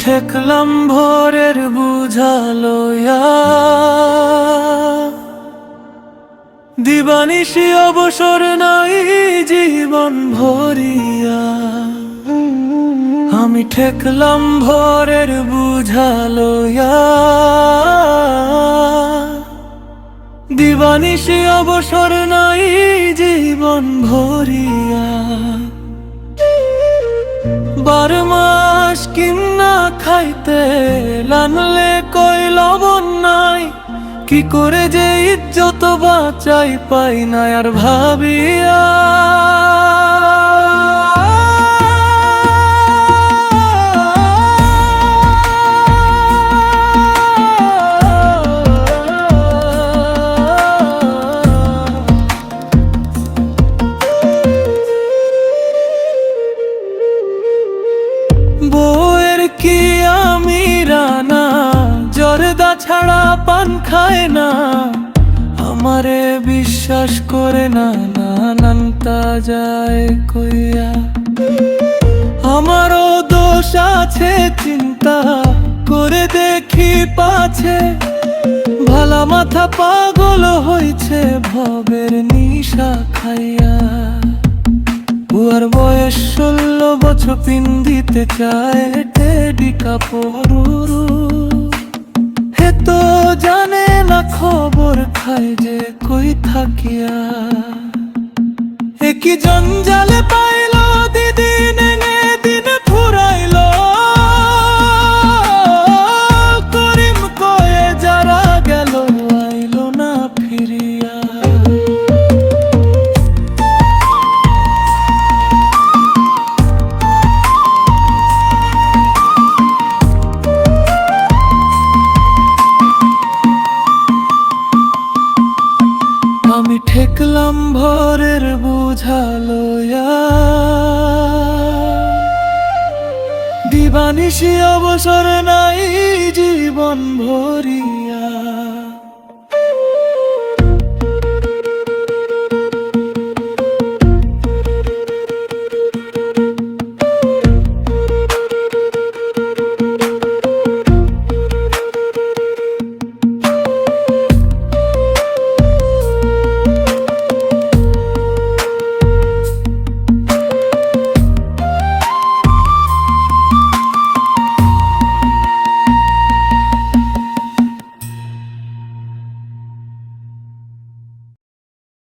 ঠেকলাম ভোরের বুঝালোয়া, দিবানিশি অবসর নাই জীবন ভরিয়া। আমি ঠেকলাম ভোরের বুঝালোয়া, দিবানিশি অবসর নাই জীবন ভরিয়া। 12 মাস কিন্না খাইতে লানলে কই লবণ নাই, কি করে যে ইজ্জত বাঁচাই পাই না আর ভাবিয়া। বউয়ের কি আমি রানা, জর্দা ছাড়া পান খায় না, আমারে বিশ্বাস করে না নানানটা যায় কইয়া। আমারও দোষ আছে চিন্তা করে দেখি পাছে, ভালা মাথা পাগল হইছে ভবের নিশা খাইয়া। ওর বয়স 16 বছর, পিন্দিতে চায় টেডি কাপড়, হে তো জানে না খবর খায় যে কই থাকিয়া। একই জঞ্জালে পাইল দিদিন এনে দিন ফুরাইল, করিম কয়ে যারা গেল আইল না ফিরিয়া। আমি ঠেকলাম ভোরের বুঝালোয়া, দিবানিশি অবসর নাই জীবন ভরিয়া।